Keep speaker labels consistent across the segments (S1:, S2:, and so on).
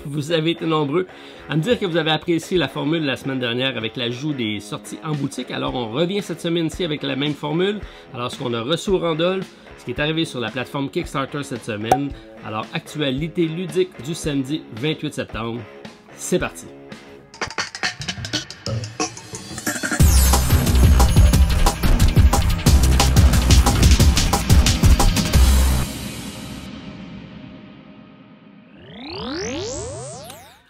S1: Vous avez été nombreux à me dire que vous avez apprécié la formule la semaine dernière avec l'ajout des sorties en boutique. Alors on revient cette semaine-ci avec la même formule. Alors ce qu'on a reçu au Randolph, ce qui est arrivé sur la plateforme Kickstarter cette semaine. Alors actualité ludique du samedi 28 septembre. C'est parti!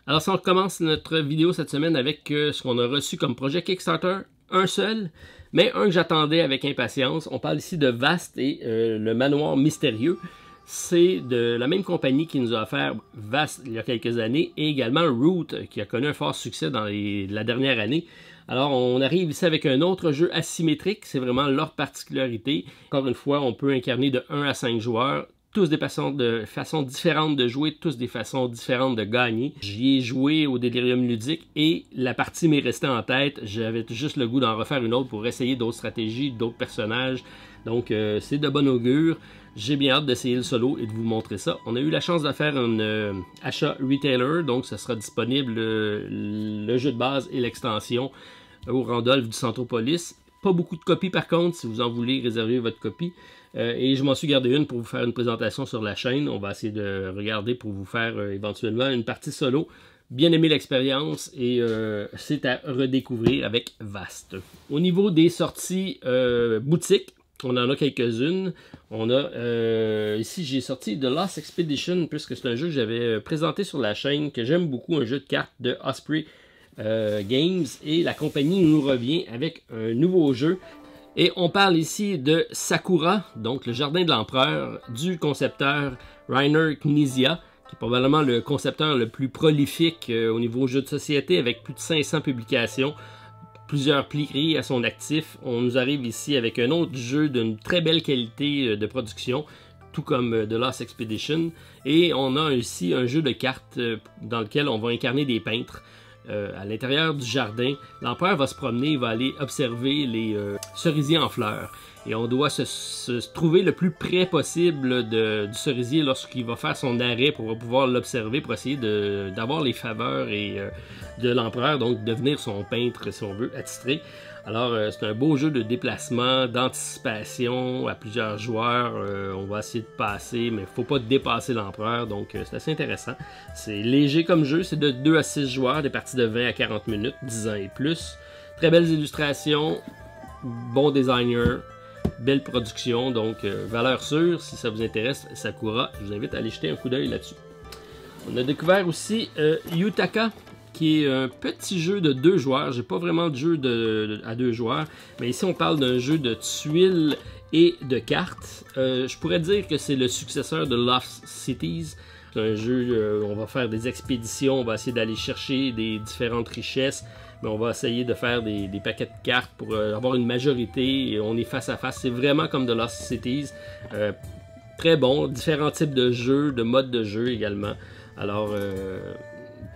S1: Alors, si on commence notre vidéo cette semaine avec ce qu'on a reçu comme projet Kickstarter, un seul, mais un que j'attendais avec impatience. On parle ici de Vast et le manoir mystérieux. C'est de la même compagnie qui nous a offert Vast il y a quelques années et également Root qui a connu un fort succès dans la dernière année. Alors, on arrive ici avec un autre jeu asymétrique, c'est vraiment leur particularité. Encore une fois, on peut incarner de 1 à 5 joueurs. Tous des façons différentes de jouer, tous des façons différentes de gagner. J'y ai joué au Delirium ludique et la partie m'est restée en tête. J'avais juste le goût d'en refaire une autre pour essayer d'autres stratégies, d'autres personnages. Donc c'est de bon augure. J'ai bien hâte d'essayer le solo et de vous montrer ça. On a eu la chance de faire un achat retailer, donc ça sera disponible le jeu de base et l'extension au Randolph du Centropolis. Pas beaucoup de copies par contre, si vous en voulez réserver votre copie. Et je m'en suis gardé une pour vous faire une présentation sur la chaîne. On va essayer de regarder pour vous faire éventuellement une partie solo. Bien aimé l'expérience et c'est à redécouvrir avec Vast. Au niveau des sorties boutiques, on en a quelques-unes. On a ici, j'ai sorti The Lost Expedition puisque c'est un jeu que j'avais présenté sur la chaîne, que j'aime beaucoup, un jeu de cartes de Osprey Games. Et la compagnie nous revient avec un nouveau jeu. Et on parle ici de Sakura, donc le jardin de l'empereur, du concepteur Reiner Knizia, qui est probablement le concepteur le plus prolifique au niveau jeu de société, avec plus de 500 publications, plusieurs prix à son actif. On nous arrive ici avec un autre jeu d'une très belle qualité de production, tout comme The Lost Expedition. Et on a ici un jeu de cartes dans lequel on va incarner des peintres. À l'intérieur du jardin, l'empereur va se promener, il va aller observer les cerisiers en fleurs. Et on doit se trouver le plus près possible du cerisier lorsqu'il va faire son arrêt pour pouvoir l'observer, pour essayer d'avoir les faveurs de l'empereur, donc devenir son peintre, si on veut, attitré. Alors, c'est un beau jeu de déplacement, d'anticipation à plusieurs joueurs. On va essayer de passer, mais il ne faut pas dépasser l'empereur, donc c'est assez intéressant. C'est léger comme jeu, c'est de 2 à 6 joueurs, des parties de 20 à 40 minutes, 10 ans et plus. Très belles illustrations, bon designer, belle production, donc valeur sûre. Si ça vous intéresse, Sakura, je vous invite à aller jeter un coup d'œil là-dessus. On a découvert aussi Yutaka, qui est un petit jeu de 2 joueurs. J'ai pas vraiment de jeu à 2 joueurs, mais ici on parle d'un jeu de tuiles et de cartes. Je pourrais dire que c'est le successeur de Lost Cities. C'est un jeu où on va faire des expéditions, on va essayer d'aller chercher des différentes richesses, mais on va essayer de faire des paquets de cartes pour avoir une majorité, et on est face à face. C'est vraiment comme de Lost Cities. Très bon, différents types de jeux, de modes de jeu également. Alors,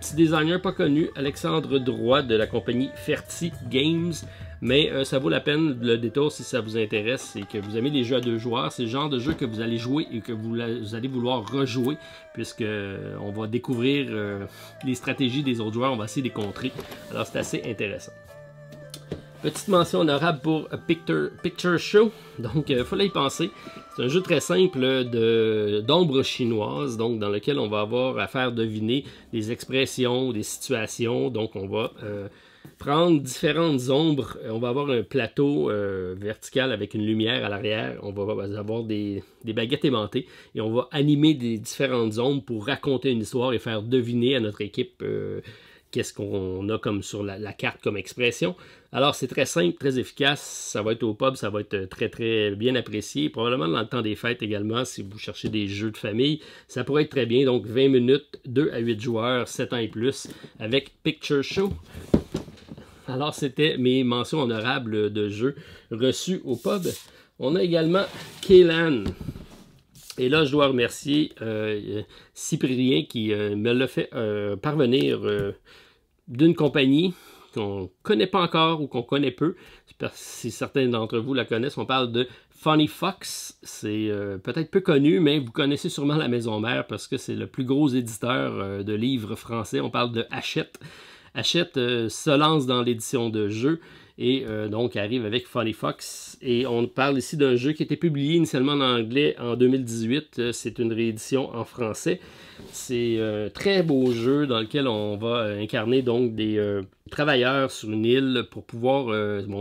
S1: petit designer pas connu, Alexandre Droit de la compagnie Ferti Games, mais ça vaut la peine le détour si ça vous intéresse et que vous aimez les jeux à 2 joueurs. C'est le genre de jeu que vous allez jouer et que vous allez vouloir rejouer, puisque on va découvrir les stratégies des autres joueurs, on va essayer de les contrer. Alors c'est assez intéressant. Petite mention honorable pour Picture Show, donc il faut y penser. C'est un jeu très simple d'ombre chinoise, donc dans lequel on va avoir à faire deviner des expressions, des situations. Donc on va prendre différentes ombres. On va avoir un plateau vertical avec une lumière à l'arrière. On va avoir des baguettes aimantées et on va animer des différentes ombres pour raconter une histoire et faire deviner à notre équipe qu'est-ce qu'on a comme sur la carte comme expression. Alors c'est très simple, très efficace, ça va être au pub, ça va être très très bien apprécié, probablement dans le temps des fêtes également, si vous cherchez des jeux de famille, ça pourrait être très bien, donc 20 minutes, 2 à 8 joueurs, 7 ans et plus, avec Picture Show. Alors c'était mes mentions honorables de jeux reçus au pub. On a également Kaylan. Et là, je dois remercier Cyprien qui me l'a fait parvenir d'une compagnie qu'on ne connaît pas encore ou qu'on connaît peu. Si certains d'entre vous la connaissent, on parle de Funny Fox, c'est peut-être peu connu, mais vous connaissez sûrement la maison mère parce que c'est le plus gros éditeur de livres français. On parle de Hachette. Hachette se lance dans l'édition de jeux et donc arrive avec Funny Fox. Et on parle ici d'un jeu qui a été publié initialement en anglais en 2018. C'est une réédition en français. C'est un très beau jeu dans lequel on va incarner donc des travailleurs sur une île pour pouvoir,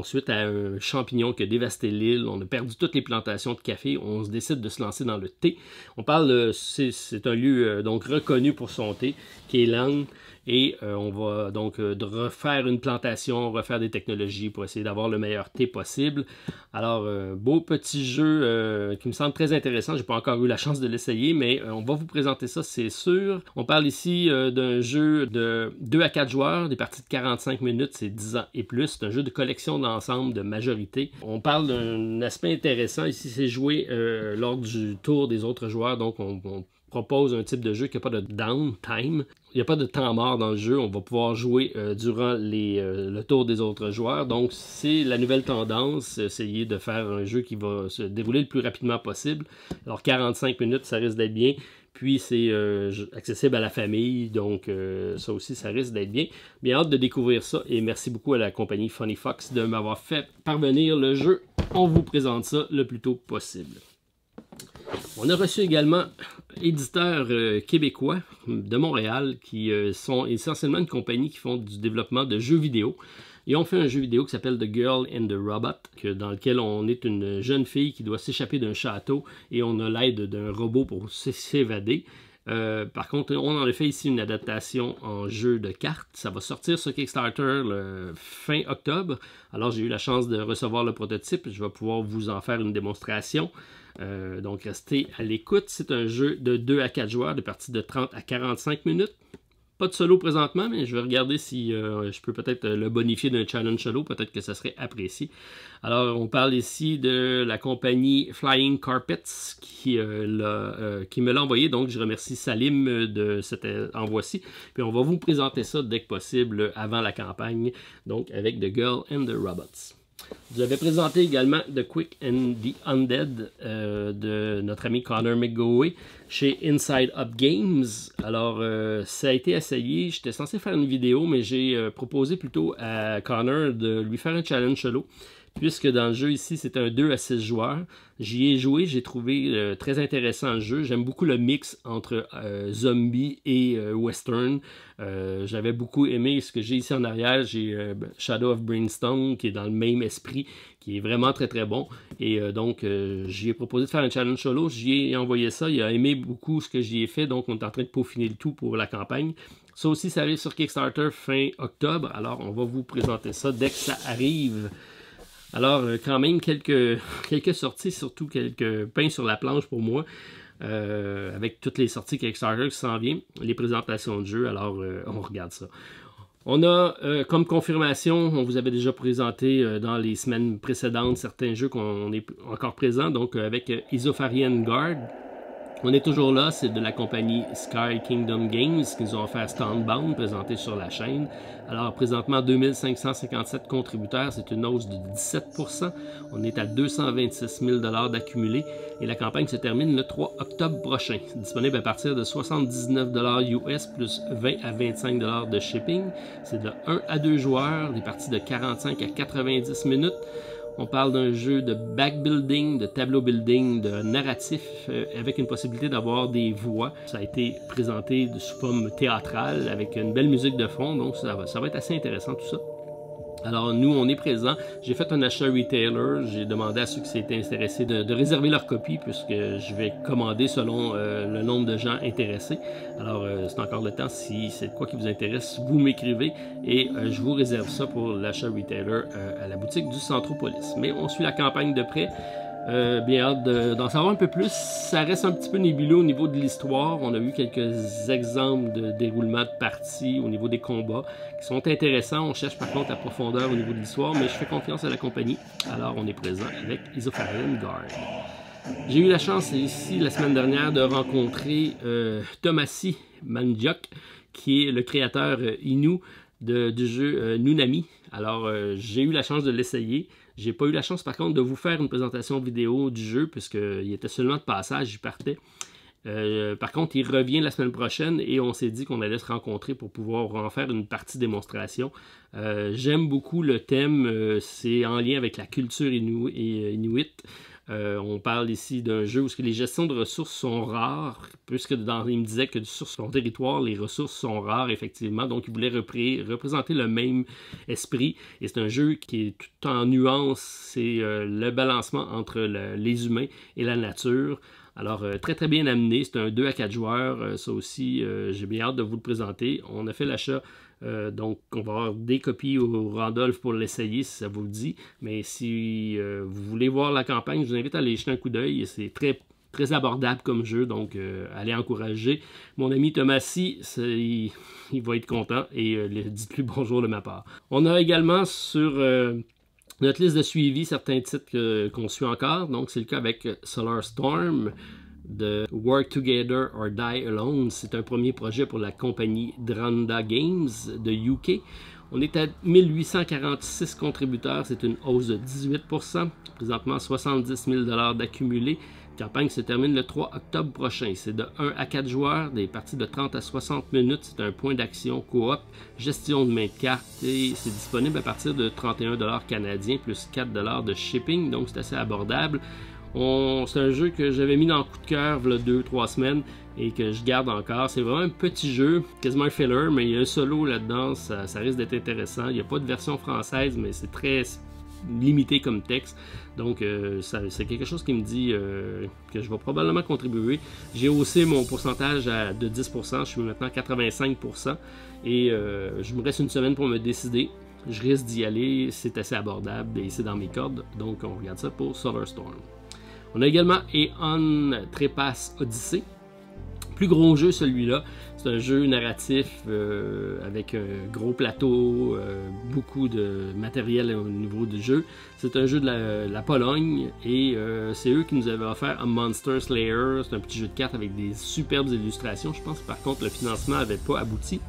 S1: suite à un champignon qui a dévasté l'île, on a perdu toutes les plantations de café, on se décide de se lancer dans le thé. On parle, c'est un lieu donc reconnu pour son thé, qui est Lang. Et on va donc refaire une plantation, refaire des technologies pour essayer d'avoir le meilleur thé possible. Alors, beau petit jeu qui me semble très intéressant. J'ai pas encore eu la chance de l'essayer, mais on va vous présenter ça, c'est sûr. On parle ici d'un jeu de 2 à 4 joueurs, des parties de 45 minutes, c'est 10 ans et plus. C'est un jeu de collection d'ensemble, de majorité. On parle d'un aspect intéressant. Ici, c'est joué lors du tour des autres joueurs, donc on propose un type de jeu qui n'a pas de downtime. Il n'y a pas de temps mort dans le jeu. On va pouvoir jouer durant le tour des autres joueurs. Donc, c'est la nouvelle tendance. Essayer de faire un jeu qui va se dérouler le plus rapidement possible. Alors, 45 minutes, ça risque d'être bien. Puis, c'est accessible à la famille. Donc, ça aussi, ça risque d'être bien. Bien hâte de découvrir ça. Et merci beaucoup à la compagnie Funny Fox de m'avoir fait parvenir le jeu. On vous présente ça le plus tôt possible. On a reçu également éditeurs québécois de Montréal qui sont essentiellement une compagnie qui font du développement de jeux vidéo. Ils ont fait un jeu vidéo qui s'appelle The Girl and the Robot, dans lequel on est une jeune fille qui doit s'échapper d'un château et on a l'aide d'un robot pour s'évader. Par contre, on en a fait ici une adaptation en jeu de cartes. Ça va sortir sur Kickstarter le fin octobre. Alors, j'ai eu la chance de recevoir le prototype. Je vais pouvoir vous en faire une démonstration. Donc, restez à l'écoute. C'est un jeu de 2 à 4 joueurs, de parties de 30 à 45 minutes. Pas de solo présentement, mais je vais regarder si je peux peut-être le bonifier d'un challenge solo. Peut-être que ça serait apprécié. Alors, on parle ici de la compagnie Flying Carpets qui me l'a envoyé. Donc, je remercie Salim de cet envoi-ci. Puis, on va vous présenter ça dès que possible avant la campagne. Donc, avec The Girl and the Robots. Vous avez présenté également The Quick and the Undead de notre ami Connor McGowey chez Inside Up Games. Alors, ça a été essayé. J'étais censé faire une vidéo, mais j'ai proposé plutôt à Connor de lui faire un challenge solo. Puisque dans le jeu ici, c'est un 2 à 6 joueurs. J'y ai joué, j'ai trouvé très intéressant le jeu. J'aime beaucoup le mix entre zombie et western. J'avais beaucoup aimé ce que j'ai ici en arrière. J'ai Shadow of Brimstone qui est dans le même esprit, qui est vraiment très très bon. Et donc, j'y ai proposé de faire un challenge solo. J'y ai envoyé ça. Il a aimé beaucoup ce que j'y ai fait. Donc, on est en train de peaufiner le tout pour la campagne. Ça aussi, ça arrive sur Kickstarter fin octobre. Alors, on va vous présenter ça dès que ça arrive. Alors, quand même, quelques sorties, surtout quelques pains sur la planche pour moi, avec toutes les sorties Kickstarter qui s'en viennent, les présentations de jeux, alors on regarde ça. On a, comme confirmation, on vous avait déjà présenté dans les semaines précédentes certains jeux qu'on est encore présents, donc avec Isofarian Guard. On est toujours là, c'est de la compagnie Sky Kingdom Games qui nous ont offert Stormbound, présenté sur la chaîne. Alors, présentement, 2557 contributeurs, c'est une hausse de 17%. On est à 226 000 $ d'accumulé et la campagne se termine le 3 octobre prochain. Disponible à partir de 79 $ US plus 20 à 25 $ de shipping. C'est de 1 à 2 joueurs, des parties de 45 à 90 minutes. On parle d'un jeu de backbuilding, de tableau building, de narratif, avec une possibilité d'avoir des voix. Ça a été présenté sous forme théâtrale, avec une belle musique de fond, donc ça va être assez intéressant tout ça. Alors nous, on est présents. J'ai fait un achat retailer. J'ai demandé à ceux qui s'étaient intéressés de réserver leur copie puisque je vais commander selon le nombre de gens intéressés. Alors c'est encore le temps. Si c'est quoi qui vous intéresse, vous m'écrivez et je vous réserve ça pour l'achat retailer à la boutique du Centropolis. Mais on suit la campagne de près. Bien hâte d'en savoir un peu plus. Ça reste un petit peu nébuleux au niveau de l'histoire. On a vu quelques exemples de déroulement de parties au niveau des combats qui sont intéressants. On cherche par contre la profondeur au niveau de l'histoire, mais je fais confiance à la compagnie. Alors on est présent avec Isofarian Guard. J'ai eu la chance ici la semaine dernière de rencontrer Tomasi Mandiok, qui est le créateur Inu du jeu Nunami. Alors, j'ai eu la chance de l'essayer. J'ai pas eu la chance par contre de vous faire une présentation vidéo du jeu puisqu'il était seulement de passage, j'y partais. Par contre, il revient la semaine prochaine et on s'est dit qu'on allait se rencontrer pour pouvoir en faire une partie démonstration. J'aime beaucoup le thème, c'est en lien avec la culture inuit. On parle ici d'un jeu où les gestions de ressources sont rares, puisque il me disait que sur son territoire, les ressources sont rares, effectivement. Donc, il voulait représenter le même esprit. Et c'est un jeu qui est tout en nuances. C'est le balancement entre les humains et la nature. Alors, très très bien amené. C'est un 2 à 4 joueurs. Ça aussi, j'ai bien hâte de vous le présenter. On a fait l'achat. Donc, on va avoir des copies au Randolph pour l'essayer si ça vous le dit. Mais si vous voulez voir la campagne, je vous invite à aller jeter un coup d'œil. C'est très, très abordable comme jeu, donc allez encourager. Mon ami Thomasy, il va être content et dites-lui bonjour de ma part. On a également sur notre liste de suivi certains titres qu'on suit encore. Donc, c'est le cas avec Solar Storm de Work Together or Die Alone. C'est un premier projet pour la compagnie Dranda Games de UK. On est à 1846 contributeurs, c'est une hausse de 18%, présentement 70 000 $ d'accumulé. La campagne se termine le 3 octobre prochain. C'est de 1 à 4 joueurs, des parties de 30 à 60 minutes. C'est un point d'action coop, gestion de main de cartes et c'est disponible à partir de 31 $ canadiens plus 4 $ de shipping, donc c'est assez abordable. C'est un jeu que j'avais mis dans le coup de cœur il y a 2-3 semaines et que je garde encore. C'est vraiment un petit jeu, quasiment un filler, mais il y a un solo là-dedans, ça risque d'être intéressant. Il n'y a pas de version française, mais c'est très limité comme texte. Donc, c'est quelque chose qui me dit que je vais probablement contribuer. J'ai haussé mon pourcentage de 10%, je suis maintenant à 85% et je me reste une semaine pour me décider. Je risque d'y aller, c'est assez abordable et c'est dans mes cordes. Donc, on regarde ça pour Solar Storm. On a également Aeon Trespass Odyssey. Plus gros jeu celui-là. C'est un jeu narratif avec un gros plateau, beaucoup de matériel au niveau du jeu. C'est un jeu de la Pologne et c'est eux qui nous avaient offert un Monster Slayer. C'est un petit jeu de cartes avec des superbes illustrations. Je pense que par contre le financement n'avait pas abouti.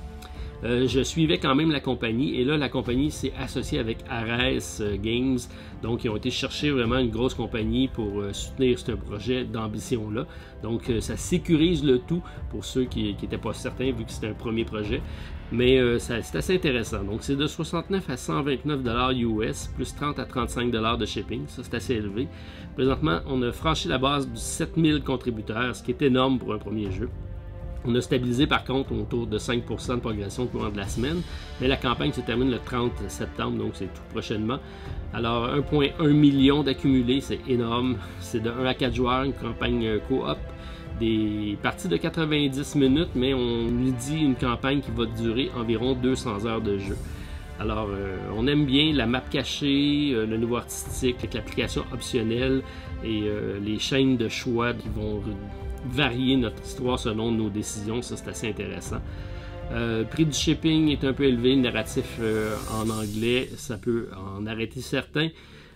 S1: Je suivais quand même la compagnie et là la compagnie s'est associée avec Ares Games, donc ils ont été chercher vraiment une grosse compagnie pour soutenir ce projet d'ambition là, donc ça sécurise le tout pour ceux qui n'étaient pas certains vu que c'était un premier projet, mais c'est assez intéressant. Donc c'est de 69 à 129 $ US plus 30 à 35 $ de shipping, ça c'est assez élevé. Présentement on a franchi la base du 7000 contributeurs, ce qui est énorme pour un premier jeu. On a stabilisé par contre autour de 5% de progression au courant de la semaine, mais la campagne se termine le 30 septembre, donc c'est tout prochainement. Alors 1,1 million d'accumulés, c'est énorme, c'est de 1 à 4 joueurs, une campagne coop, des parties de 90 minutes, mais on nous dit une campagne qui va durer environ 200 heures de jeu. Alors, on aime bien la map cachée, le niveau artistique, avec l'application optionnelle et les chaînes de choix qui vont varier notre histoire selon nos décisions. Ça, c'est assez intéressant. Le prix du shipping est un peu élevé, le narratif en anglais, ça peut en arrêter certains.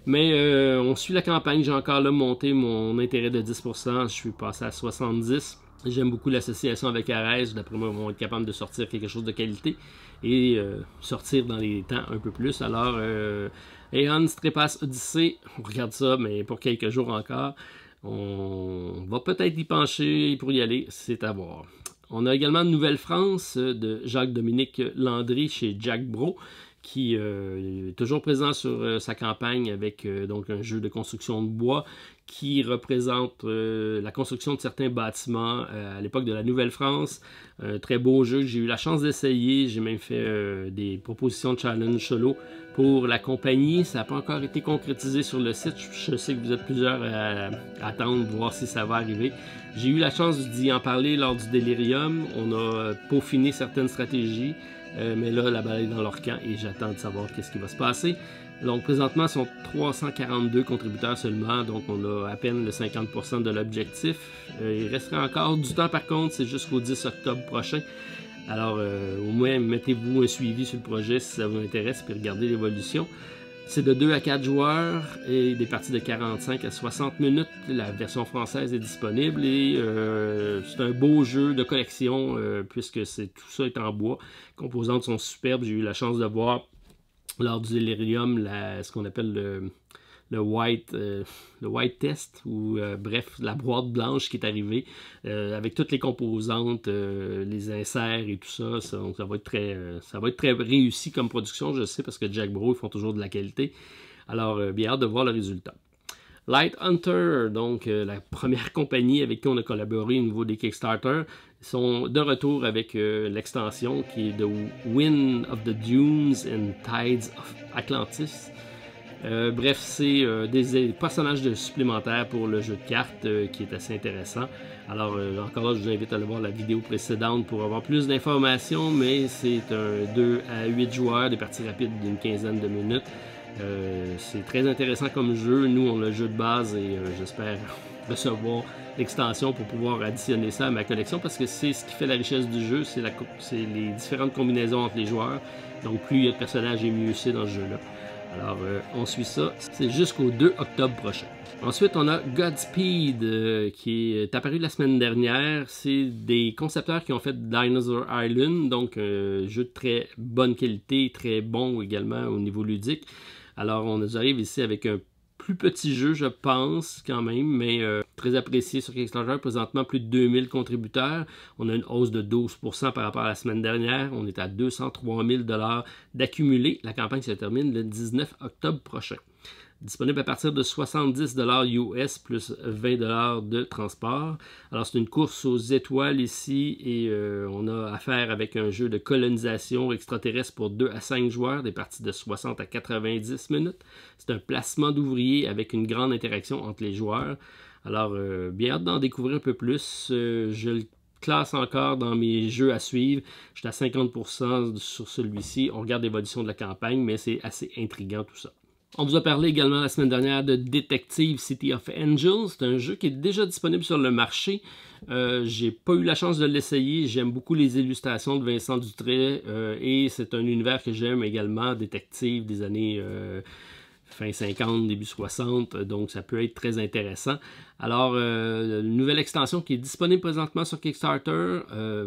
S1: Mais on suit la campagne, j'ai encore là monté mon intérêt de 10%, je suis passé à 70%. J'aime beaucoup l'association avec Ares, d'après moi, ils vont être capables de sortir quelque chose de qualité et sortir dans les temps un peu plus. Alors, Aeon Trespass Odyssey, on regarde ça, mais pour quelques jours encore. On va peut-être y pencher pour y aller, c'est à voir. On a également Nouvelle-France de Jacques-Dominique Landry chez Jack Bro, qui est toujours présent sur sa campagne avec donc un jeu de construction de bois qui représente la construction de certains bâtiments à l'époque de la Nouvelle-France. Un très beau jeu que j'ai eu la chance d'essayer. J'ai même fait des propositions de challenge solo pour la compagnie. Ça n'a pas encore été concrétisé sur le site. Je sais que vous êtes plusieurs à attendre, voir si ça va arriver. J'ai eu la chance d'y en parler lors du Delirium. On a peaufiné certaines stratégies. Mais là, la balle est dans leur camp et j'attends de savoir qu'est-ce qui va se passer. Donc, présentement, ils sont 342 contributeurs seulement, donc on a à peine le 50% de l'objectif. Il resterait encore du temps, par contre, c'est jusqu'au 10 octobre prochain. Alors, au moins, mettez-vous un suivi sur le projet si ça vous intéresse, puis regardez l'évolution. C'est de 2 à 4 joueurs et des parties de 45 à 60 minutes. La version française est disponible et c'est un beau jeu de collection puisque tout ça est en bois. Les composantes sont superbes. J'ai eu la chance de voir lors du Delirium ce qu'on appelle le white test, ou bref, la boîte blanche qui est arrivée avec toutes les composantes, les inserts et tout ça. Donc ça va être très réussi comme production, je sais, parce que Jack Bro, ils font toujours de la qualité. Alors, bien hâte de voir le résultat. Light Hunter, donc la première compagnie avec qui on a collaboré au niveau des Kickstarter, sont de retour avec l'extension qui est The Wind of the Dunes and Tides of Atlantis. Bref, c'est des personnages supplémentaires pour le jeu de cartes qui est assez intéressant. Alors, encore là, je vous invite à aller voir la vidéo précédente pour avoir plus d'informations, mais c'est un 2 à 8 joueurs, des parties rapides d'une quinzaine de minutes. C'est très intéressant comme jeu. Nous, on a le jeu de base et j'espère recevoir l'extension pour pouvoir additionner ça à ma collection, parce que c'est ce qui fait la richesse du jeu, c'est les différentes combinaisons entre les joueurs. Donc, plus il y a de personnages et mieux c'est dans ce jeu-là. Alors, on suit ça. C'est jusqu'au 2 octobre prochain. Ensuite, on a Godspeed qui est apparu la semaine dernière. C'est des concepteurs qui ont fait Dinosaur Island, donc un jeu de très bonne qualité, très bon également au niveau ludique. Alors, on nous arrive ici avec un plus petit jeu, je pense, quand même, mais très apprécié sur Kickstarter. Présentement, plus de 2000 contributeurs. On a une hausse de 12% par rapport à la semaine dernière. On est à 203 000 $ d'accumulé. La campagne se termine le 19 octobre prochain. Disponible à partir de 70 $ US plus 20 $ de transport. Alors, c'est une course aux étoiles ici et on a affaire avec un jeu de colonisation extraterrestre pour 2 à 5 joueurs, des parties de 60 à 90 minutes. C'est un placement d'ouvriers avec une grande interaction entre les joueurs. Alors, bien hâte d'en découvrir un peu plus. Je le classe encore dans mes jeux à suivre. Je suis à 50% sur celui-ci. On regarde l'évolution de la campagne, mais c'est assez intriguant tout ça. On vous a parlé également la semaine dernière de Detective City of Angels. C'est un jeu qui est déjà disponible sur le marché. J'ai pas eu la chance de l'essayer. J'aime beaucoup les illustrations de Vincent Dutray et c'est un univers que j'aime également, détective des années fin 50, début 60, donc ça peut être très intéressant. Alors, une nouvelle extension qui est disponible présentement sur Kickstarter,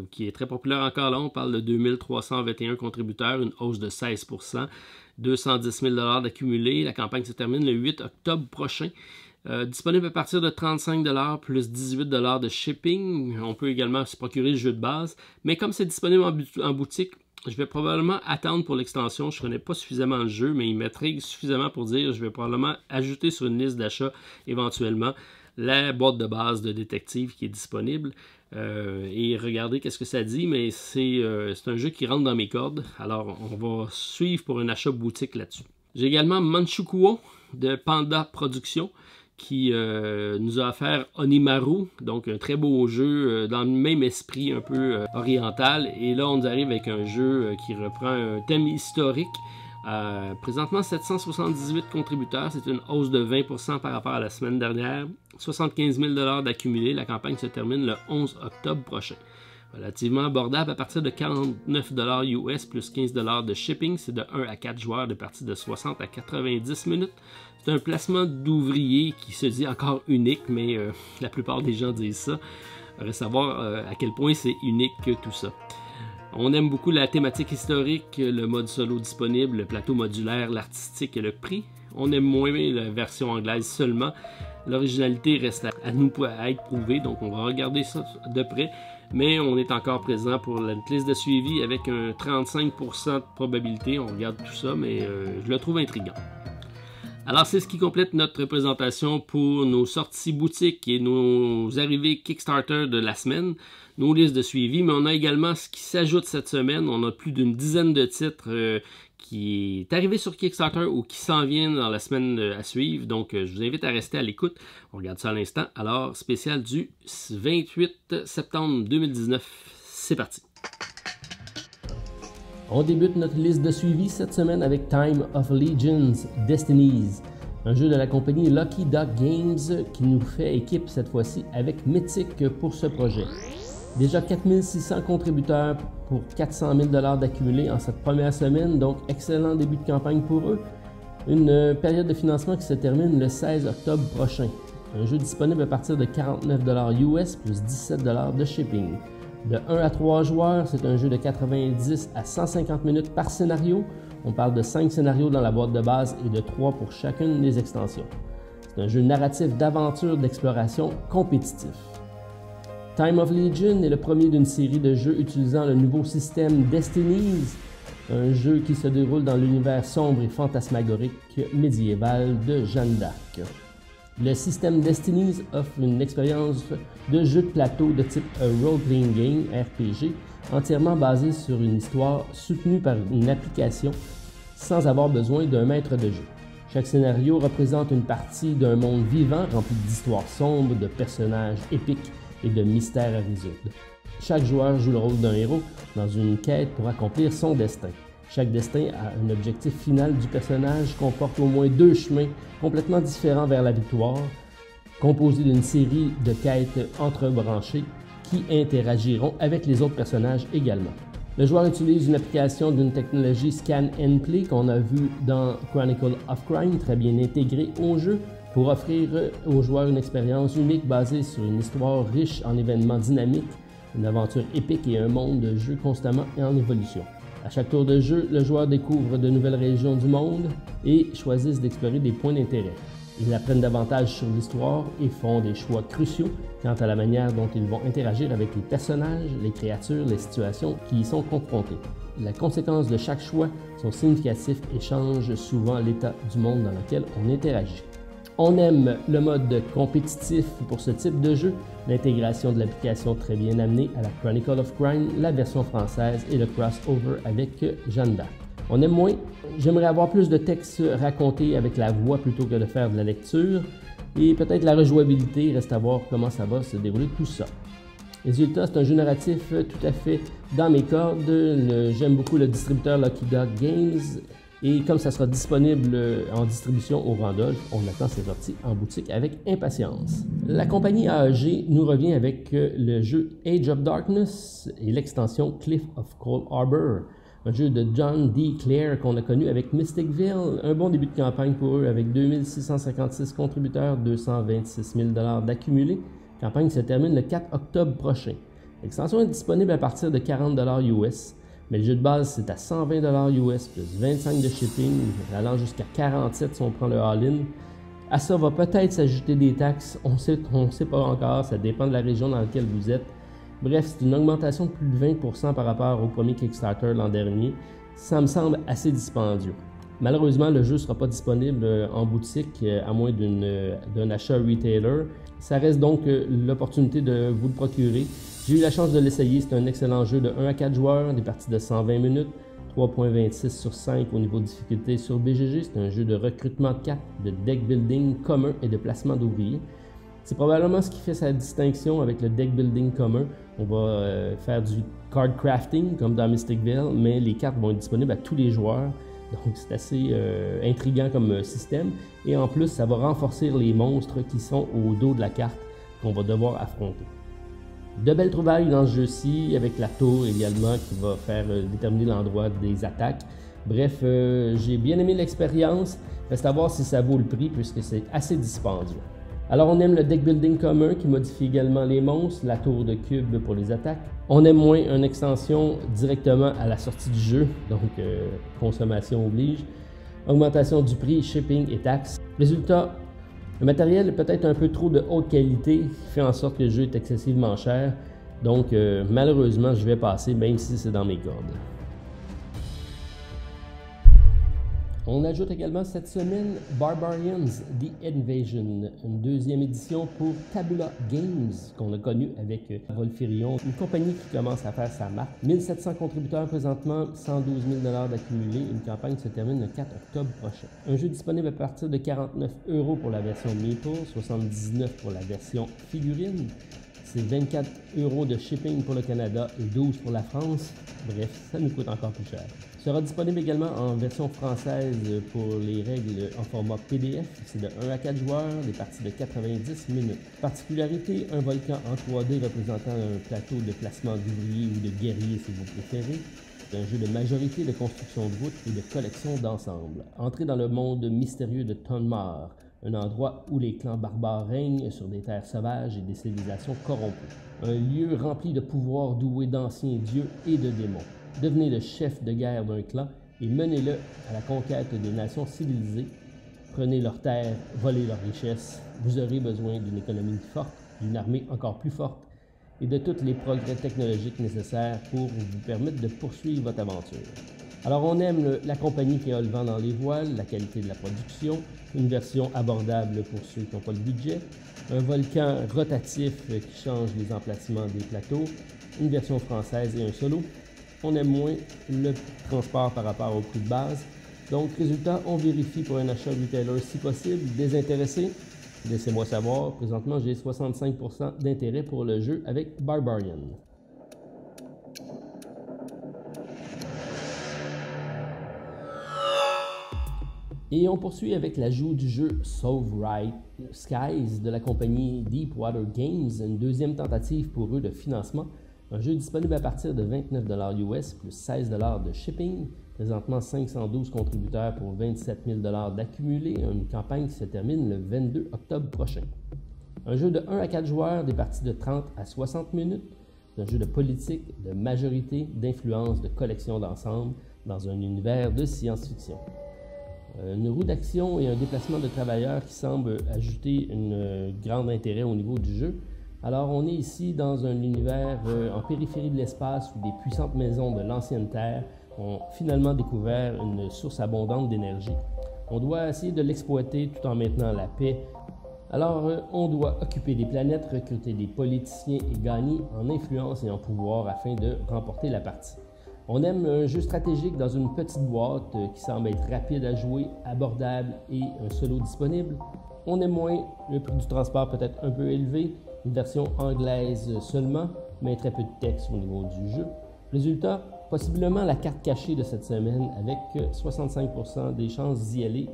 S1: qui est très populaire encore là, on parle de 2321 contributeurs, une hausse de 16%, 210 000 $ d'accumulé. La campagne se termine le 8 octobre prochain. Disponible à partir de 35 $ plus 18 $ de shipping. On peut également se procurer le jeu de base, mais comme c'est disponible en boutique, je vais probablement attendre pour l'extension. Je ne connais pas suffisamment le jeu, mais il m'intrigue suffisamment pour dire que je vais probablement ajouter sur une liste d'achat éventuellement la boîte de base de détective qui est disponible. Et regardez qu'est-ce que ça dit, mais c'est un jeu qui rentre dans mes cordes. Alors, on va suivre pour un achat boutique là-dessus. J'ai également Manchukuo de Panda Productions qui nous a offert Onimaru, donc un très beau jeu dans le même esprit un peu oriental. Et là, on nous arrive avec un jeu qui reprend un thème historique. Présentement, 778 contributeurs, c'est une hausse de 20% par rapport à la semaine dernière. 75 000 $ d'accumulé, la campagne se termine le 11 octobre prochain. Relativement abordable à partir de 49 $ US plus 15 $ de shipping. C'est de 1 à 4 joueurs de parties de 60 à 90 minutes. C'est un placement d'ouvriers qui se dit encore unique, mais la plupart des gens disent ça. Il faudrait savoir à quel point c'est unique que tout ça. On aime beaucoup la thématique historique, le mode solo disponible, le plateau modulaire, l'artistique et le prix. On aime moins la version anglaise seulement. L'originalité reste à nous à être prouvée, donc on va regarder ça de près. Mais on est encore présent pour la liste de suivi avec un 35% de probabilité. On regarde tout ça, mais je le trouve intriguant. Alors, c'est ce qui complète notre présentation pour nos sorties boutiques et nos arrivées Kickstarter de la semaine, nos listes de suivi. Mais on a également ce qui s'ajoute cette semaine. On a plus d'une dizaine de titres qui est arrivé sur Kickstarter ou qui s'en viennent dans la semaine à suivre. Donc, je vous invite à rester à l'écoute. On regarde ça à l'instant. Alors, spécial du 28 septembre 2019. C'est parti. On débute notre liste de suivi cette semaine avec Time of Legends Destinies, un jeu de la compagnie Lucky Duck Games qui nous fait équipe cette fois-ci avec Mythic pour ce projet. Déjà 4600 contributeurs pour 400 000 $ d'accumulés en cette première semaine, donc excellent début de campagne pour eux. Une période de financement qui se termine le 16 octobre prochain. Un jeu disponible à partir de 49 $ US plus 17 $ de shipping. De 1 à 3 joueurs, c'est un jeu de 90 à 150 minutes par scénario. On parle de 5 scénarios dans la boîte de base et de 3 pour chacune des extensions. C'est un jeu narratif d'aventure d'exploration compétitif. Time of Legion est le premier d'une série de jeux utilisant le nouveau système Destinies, un jeu qui se déroule dans l'univers sombre et fantasmagorique médiéval de Jeanne d'Arc. Le système Destinies offre une expérience de jeu de plateau de type Role-Playing Game, RPG, entièrement basée sur une histoire soutenue par une application sans avoir besoin d'un maître de jeu. Chaque scénario représente une partie d'un monde vivant rempli d'histoires sombres, de personnages épiques et de mystères à résoudre. Chaque joueur joue le rôle d'un héros dans une quête pour accomplir son destin. Chaque destin a un objectif final du personnage, comporte au moins 2 chemins complètement différents vers la victoire, composés d'une série de quêtes entrebranchées qui interagiront avec les autres personnages également. Le joueur utilise une application d'une technologie Scan and Play qu'on a vu dans Chronicle of Crime, très bien intégrée au jeu, pour offrir aux joueurs une expérience unique basée sur une histoire riche en événements dynamiques, une aventure épique et un monde de jeu constamment en évolution. À chaque tour de jeu, le joueur découvre de nouvelles régions du monde et choisit d'explorer des points d'intérêt. Ils apprennent davantage sur l'histoire et font des choix cruciaux quant à la manière dont ils vont interagir avec les personnages, les créatures, les situations qui y sont confrontées. Les conséquences de chaque choix sont significatives et changent souvent l'état du monde dans lequel on interagit. On aime le mode compétitif pour ce type de jeu, l'intégration de l'application très bien amenée à la Chronicle of Crime, la version française et le crossover avec Jeanne d'Arc. On aime moins, j'aimerais avoir plus de textes racontés avec la voix plutôt que de faire de la lecture, et peut-être la rejouabilité, reste à voir comment ça va se dérouler tout ça. Résultat, c'est un jeu narratif tout à fait dans mes cordes, j'aime beaucoup le distributeur Lucky Dog Games, et comme ça sera disponible en distribution au Randolph, on attend ses sorties en boutique avec impatience. La compagnie AEG nous revient avec le jeu Age of Darkness et l'extension Cliff of Cold Harbor, un jeu de John D. Clare qu'on a connu avec Mysticville. Un bon début de campagne pour eux avec 2656 contributeurs, 226 000 $ d'accumulés. La campagne se termine le 4 octobre prochain. L'extension est disponible à partir de 40 $ US. Mais le jeu de base, c'est à 120 $ US plus 25 de shipping, allant jusqu'à 47 si on prend le all-in. À ça va peut-être s'ajouter des taxes, on sait pas encore, ça dépend de la région dans laquelle vous êtes. Bref, c'est une augmentation de plus de 20% par rapport au premier Kickstarter l'an dernier. Ça me semble assez dispendieux. Malheureusement, le jeu ne sera pas disponible en boutique à moins d'un achat retailer. Ça reste donc l'opportunité de vous le procurer. J'ai eu la chance de l'essayer, c'est un excellent jeu de 1 à 4 joueurs, des parties de 120 minutes, 3.26 sur 5 au niveau de difficulté sur BGG. C'est un jeu de recrutement de cartes, de deck building commun et de placement d'ouvriers. C'est probablement ce qui fait sa distinction avec le deck building commun. On va faire du card crafting comme dans Mysticville, mais les cartes vont être disponibles à tous les joueurs. Donc c'est assez intriguant comme système. Et en plus, ça va renforcer les monstres qui sont au dos de la carte qu'on va devoir affronter. De belles trouvailles dans ce jeu-ci, avec la tour également qui va faire déterminer l'endroit des attaques. Bref, j'ai bien aimé l'expérience. Reste à voir si ça vaut le prix puisque c'est assez dispendieux. Alors on aime le deck building commun qui modifie également les monstres, la tour de cube pour les attaques. On aime moins une extension directement à la sortie du jeu, donc consommation oblige. Augmentation du prix, shipping et taxes. Résultat, le matériel est peut-être un peu trop de haute qualité, qui fait en sorte que le jeu est excessivement cher. Donc malheureusement, je vais passer même si c'est dans mes cordes. On ajoute également cette semaine Barbarians The Invasion, une deuxième édition pour Tabula Games qu'on a connu avec Volfirion, une compagnie qui commence à faire sa marque. 1700 contributeurs présentement, 112 000 $ d'accumulés. Une campagne se termine le 4 octobre prochain. Un jeu disponible à partir de 49 € pour la version Maple, 79 € pour la version figurine. C'est 24 € de shipping pour le Canada et 12 € pour la France. Bref, ça nous coûte encore plus cher. Sera disponible également en version française pour les règles en format PDF. C'est de 1 à 4 joueurs, des parties de 90 minutes. Particularité, un volcan en 3D représentant un plateau de placement d'ouvriers ou de guerriers si vous préférez. C'est un jeu de majorité de construction de routes et de collection d'ensemble. Entrez dans le monde mystérieux de Tonmar, un endroit où les clans barbares règnent sur des terres sauvages et des civilisations corrompues. Un lieu rempli de pouvoirs doués d'anciens dieux et de démons. Devenez le chef de guerre d'un clan et menez-le à la conquête des nations civilisées. Prenez leurs terres, volez leurs richesses. Vous aurez besoin d'une économie forte, d'une armée encore plus forte et de tous les progrès technologiques nécessaires pour vous permettre de poursuivre votre aventure. Alors on aime la compagnie qui a le vent dans les voiles, la qualité de la production, une version abordable pour ceux qui n'ont pas le budget, un volcan rotatif qui change les emplacements des plateaux, une version française et un solo. On aime moins le transport par rapport au prix de base. Donc résultat, on vérifie pour un achat retailer si possible. Désintéressé? Laissez-moi savoir. Présentement, j'ai 65% d'intérêt pour le jeu avec Barbarian. Et on poursuit avec l'ajout du jeu Sov-Right Skies de la compagnie Deepwater Games, une deuxième tentative pour eux de financement. Un jeu disponible à partir de 29$ US plus 16$ de shipping. Présentement 512 contributeurs pour 27 000$ d'accumulé. Une campagne qui se termine le 22 octobre prochain. Un jeu de 1 à 4 joueurs, des parties de 30 à 60 minutes. C'est un jeu de politique, de majorité, d'influence, de collection d'ensemble dans un univers de science-fiction. Une roue d'action et un déplacement de travailleurs qui semble ajouter un grand intérêt au niveau du jeu. Alors on est ici dans un univers en périphérie de l'espace où des puissantes maisons de l'ancienne Terre ont finalement découvert une source abondante d'énergie. On doit essayer de l'exploiter tout en maintenant la paix. Alors on doit occuper des planètes, recruter des politiciens et gagner en influence et en pouvoir afin de remporter la partie. On aime un jeu stratégique dans une petite boîte qui semble être rapide à jouer, abordable et un solo disponible. On aime moins le prix du transport peut-être un peu élevé, une version anglaise seulement, mais très peu de texte au niveau du jeu. Résultat, possiblement la carte cachée de cette semaine avec 65% des chances d'y aller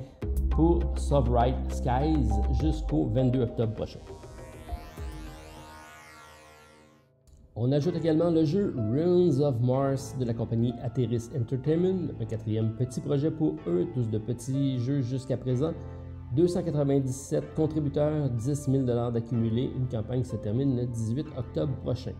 S1: pour Sov-Right Skies jusqu'au 22 octobre prochain. On ajoute également le jeu Runes of Mars de la compagnie Ateris Entertainment, un quatrième petit projet pour eux, tous de petits jeux jusqu'à présent. 297 contributeurs, 10 000$ d'accumulé, une campagne qui se termine le 18 octobre prochain.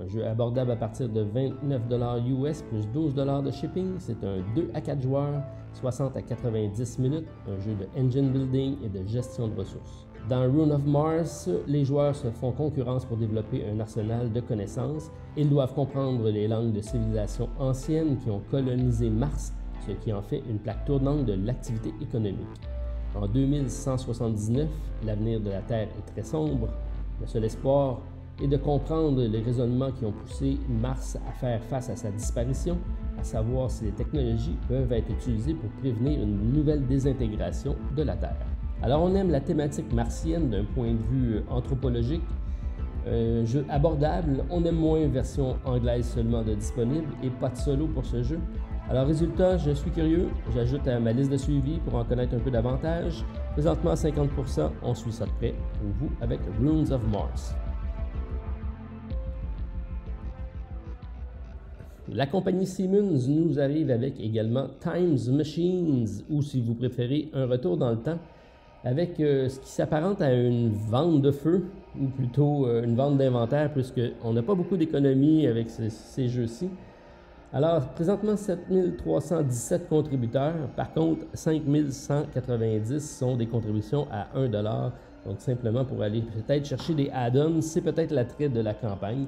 S1: Un jeu abordable à partir de 29$ US plus 12$ de shipping. C'est un 2 à 4 joueurs, 60 à 90 minutes, un jeu de engine building et de gestion de ressources. Dans Runes of Mars, les joueurs se font concurrence pour développer un arsenal de connaissances. Ils doivent comprendre les langues de civilisations anciennes qui ont colonisé Mars, ce qui en fait une plaque tournante de l'activité économique. En 2179, l'avenir de la Terre est très sombre. Le seul espoir est de comprendre les raisonnements qui ont poussé Mars à faire face à sa disparition, à savoir si les technologies peuvent être utilisées pour prévenir une nouvelle désintégration de la Terre. Alors on aime la thématique martienne d'un point de vue anthropologique, un jeu abordable, on aime moins version anglaise seulement de disponible et pas de solo pour ce jeu. Alors résultat, je suis curieux, j'ajoute à ma liste de suivi pour en connaître un peu davantage. Présentement à 50%, on suit ça de près pour vous avec Runes of Mars. La compagnie Siemens nous arrive avec également Times Machines, ou si vous préférez, un retour dans le temps, avec ce qui s'apparente à une vente de feu, ou plutôt une vente d'inventaire, puisqu'on n'a pas beaucoup d'économies avec ces jeux-ci. Alors, présentement, 7317 contributeurs. Par contre, 5190 sont des contributions à 1$. Donc, simplement pour aller peut-être chercher des add-ons, c'est peut-être l'attrait de la campagne,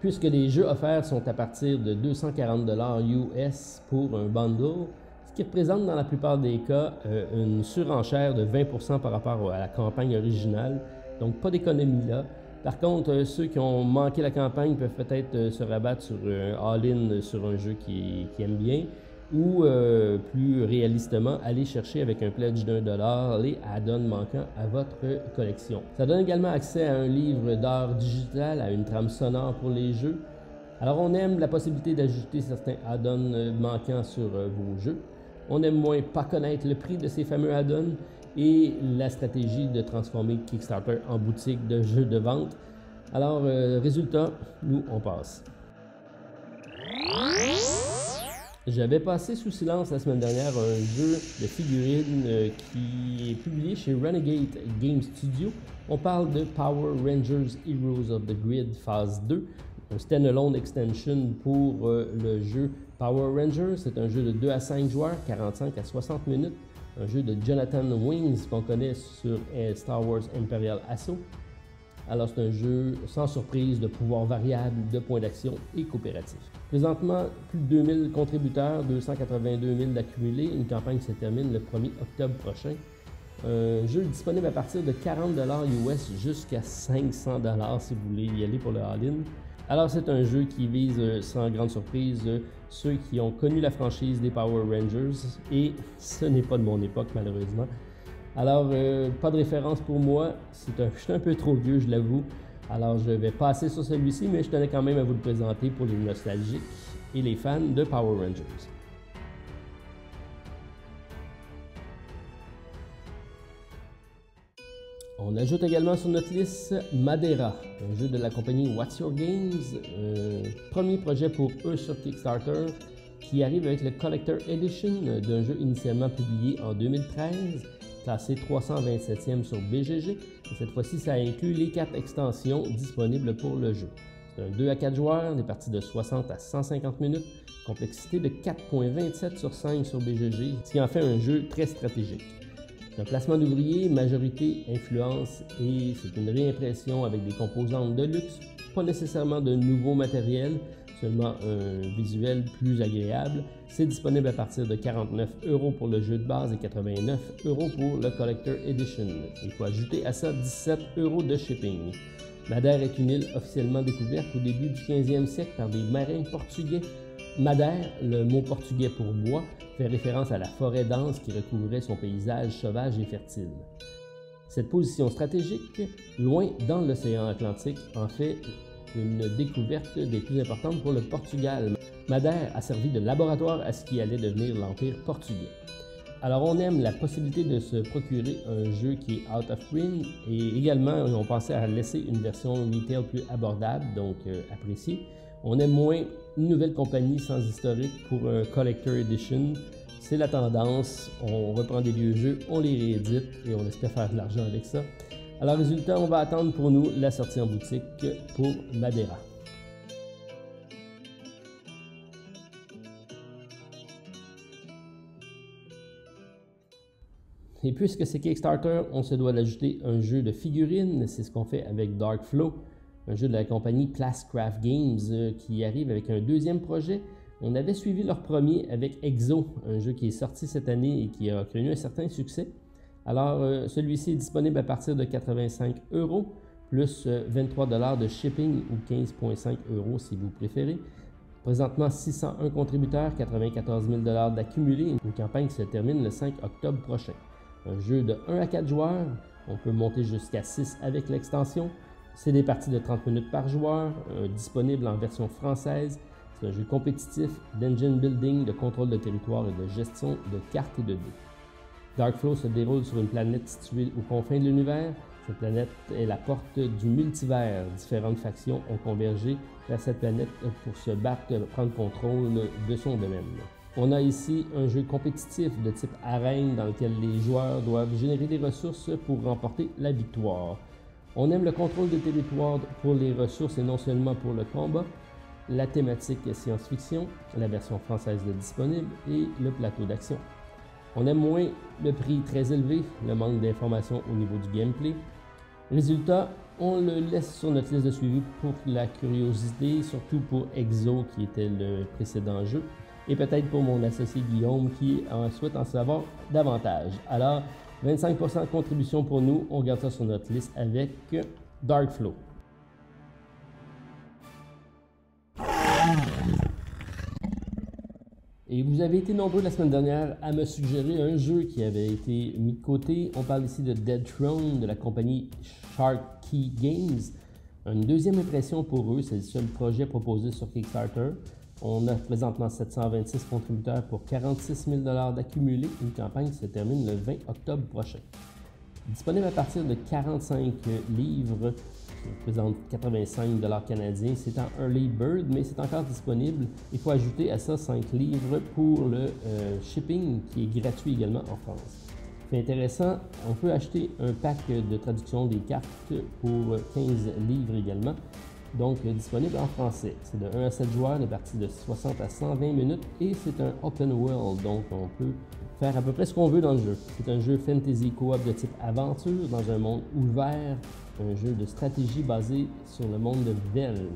S1: puisque les jeux offerts sont à partir de 240$ US pour un bundle, ce qui représente dans la plupart des cas une surenchère de 20% par rapport à la campagne originale. Donc, pas d'économie là. Par contre, ceux qui ont manqué la campagne peuvent peut-être se rabattre sur un all-in sur un jeu qu'ils aiment bien, ou plus réalistement, aller chercher avec un pledge d'1$ les add-ons manquants à votre collection. Ça donne également accès à un livre d'art digital, à une trame sonore pour les jeux. Alors on aime la possibilité d'ajouter certains add-ons manquants sur vos jeux. On aime moins pas connaître le prix de ces fameux add-ons et la stratégie de transformer Kickstarter en boutique de jeux de vente. Alors, résultat, nous, on passe. J'avais passé sous silence la semaine dernière un jeu de figurines qui est publié chez Renegade Game Studio. On parle de Power Rangers Heroes of the Grid Phase 2, un stand-alone extension pour le jeu Power Rangers. C'est un jeu de 2 à 5 joueurs, 45 à 60 minutes. Un jeu de Jonathan Wings qu'on connaît sur Star Wars Imperial Assault. Alors c'est un jeu sans surprise, de pouvoirs variables, de points d'action et coopératif. Présentement, plus de 2000 contributeurs, 282 000 d'accumulés. Une campagne se termine le 1er octobre prochain. Un jeu disponible à partir de 40$ US jusqu'à 500$ si vous voulez y aller pour le all-in. Alors c'est un jeu qui vise sans grande surprise ceux qui ont connu la franchise des Power Rangers et ce n'est pas de mon époque malheureusement. Alors pas de référence pour moi, je suis un peu trop vieux je l'avoue. Alors je vais passer sur celui-ci mais je tenais quand même à vous le présenter pour les nostalgiques et les fans de Power Rangers. On ajoute également sur notre liste Madera, un jeu de la compagnie What's Your Games, premier projet pour eux sur Kickstarter, qui arrive avec le Collector Edition d'un jeu initialement publié en 2013, classé 327e sur BGG, et cette fois-ci ça inclut les 4 extensions disponibles pour le jeu. C'est un 2 à 4 joueurs, des parties de 60 à 150 minutes, complexité de 4.27 sur 5 sur BGG, ce qui en fait un jeu très stratégique. C'est un placement d'ouvriers, majorité, influence et c'est une réimpression avec des composantes de luxe, pas nécessairement de nouveaux matériels, seulement un visuel plus agréable. C'est disponible à partir de 49€ pour le jeu de base et 89€ pour le Collector Edition. Il faut ajouter à ça 17€ de shipping. Madère est une île officiellement découverte au début du 15e siècle par des marins portugais. Madère, le mot portugais pour bois, fait référence à la forêt dense qui recouvrait son paysage sauvage et fertile. Cette position stratégique, loin dans l'océan Atlantique, en fait une découverte des plus importantes pour le Portugal. Madère a servi de laboratoire à ce qui allait devenir l'Empire portugais. Alors on aime la possibilité de se procurer un jeu qui est out of print et également on pensait à laisser une version retail plus abordable, donc appréciée. On aime moins une nouvelle compagnie sans historique pour un Collector Edition. C'est la tendance, on reprend des vieux jeux, on les réédite et on espère faire de l'argent avec ça. Alors résultat, on va attendre pour nous la sortie en boutique pour Madera. Et puisque c'est Kickstarter, on se doit d'ajouter un jeu de figurines, c'est ce qu'on fait avec Dark Flow, un jeu de la compagnie Plascraft Games qui arrive avec un deuxième projet. On avait suivi leur premier avec Exo, un jeu qui est sorti cette année et qui a connu un certain succès. Alors celui-ci est disponible à partir de 85€ plus 23$ de shipping ou 15,5€ si vous préférez. Présentement 601 contributeurs, 94 000$ d'accumulés. Une campagne qui se termine le 5 octobre prochain. Un jeu de 1 à 4 joueurs, on peut monter jusqu'à 6 avec l'extension. C'est des parties de 30 minutes par joueur, disponible en version française. C'est un jeu compétitif d'engine building, de contrôle de territoire et de gestion de cartes et de dés. Darkflow se déroule sur une planète située aux confins de l'univers. Cette planète est la porte du multivers. Différentes factions ont convergé vers cette planète pour se battre et prendre contrôle de son domaine. On a ici un jeu compétitif de type arène dans lequel les joueurs doivent générer des ressources pour remporter la victoire. On aime le contrôle des territoires pour les ressources et non seulement pour le combat. La thématique science-fiction, la version française est disponible et le plateau d'action. On aime moins le prix très élevé, le manque d'informations au niveau du gameplay. Résultat, on le laisse sur notre liste de suivi pour la curiosité, surtout pour Exo qui était le précédent jeu, et peut-être pour mon associé Guillaume qui souhaite en savoir davantage. Alors, 25% de contribution pour nous, on garde ça sur notre liste avec Darkflow. Et vous avez été nombreux la semaine dernière à me suggérer un jeu qui avait été mis de côté. On parle ici de Dead Throne de la compagnie Shark Key Games. Une deuxième impression pour eux, c'est le seul projet proposé sur Kickstarter. On a présentement 726 contributeurs pour 46 000$ d'accumulés. Une campagne qui se termine le 20 octobre prochain. Disponible à partir de 45 livres, qui représente 85 $ canadiens. C'est en Early Bird, mais c'est encore disponible. Il faut ajouter à ça 5 livres pour le shipping, qui est gratuit également en France. C'est intéressant, on peut acheter un pack de traduction des cartes pour 15 livres également, donc disponible en français. C'est de 1 à 7 joueurs, des parties de 60 à 120 minutes et c'est un open world, donc on peut faire à peu près ce qu'on veut dans le jeu. C'est un jeu fantasy co-op de type aventure dans un monde ouvert, un jeu de stratégie basé sur le monde de Velve.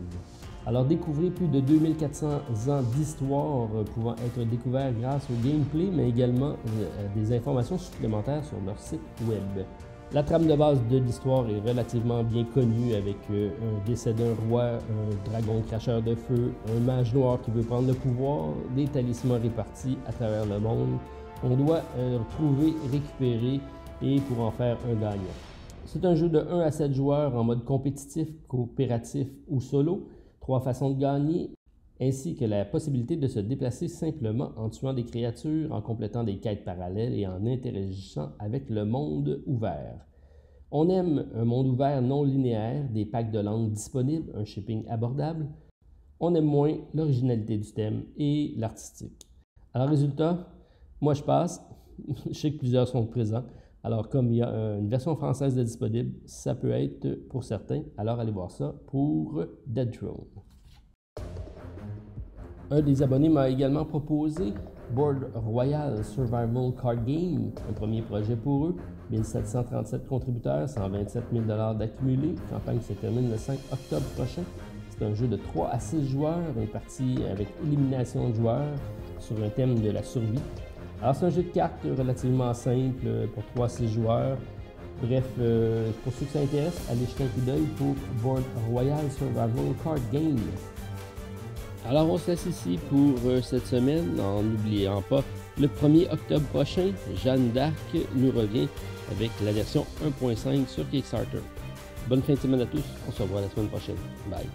S1: Alors découvrez plus de 2400 ans d'histoire pouvant être découverts grâce au gameplay, mais également des informations supplémentaires sur leur site web. La trame de base de l'histoire est relativement bien connue avec un décès d'un roi, un dragon cracheur de feu, un mage noir qui veut prendre le pouvoir, des talismans répartis à travers le monde. On doit trouver, récupérer et pour en faire un gagnant. C'est un jeu de 1 à 7 joueurs en mode compétitif, coopératif ou solo. 3 façons de gagner, ainsi que la possibilité de se déplacer simplement en tuant des créatures, en complétant des quêtes parallèles et en interagissant avec le monde ouvert. On aime un monde ouvert non linéaire, des packs de langue disponibles, un shipping abordable. On aime moins l'originalité du thème et l'artistique. Alors résultat, moi je passe, je sais que plusieurs sont présents. Alors, comme il y a une version française de disponible, ça peut être pour certains. Alors, allez voir ça pour Dead Throne. Un des abonnés m'a également proposé Board Royal Survival Card Game, un premier projet pour eux. 1737 contributeurs, 127 000 $ d'accumulés. La campagne se termine le 5 octobre prochain. C'est un jeu de 3 à 6 joueurs, une partie avec élimination de joueurs sur un thème de la survie. Alors, c'est un jeu de cartes relativement simple pour 3 à 6 joueurs. Bref, pour ceux qui s'intéressent, allez jeter un coup d'œil pour Board Royal Survival Card Game. Alors, on se laisse ici pour cette semaine, en n'oubliant pas, le 1er octobre prochain, Jeanne d'Arc nous revient avec la version 1.5 sur Kickstarter. Bonne fin de semaine à tous, on se revoit la semaine prochaine. Bye!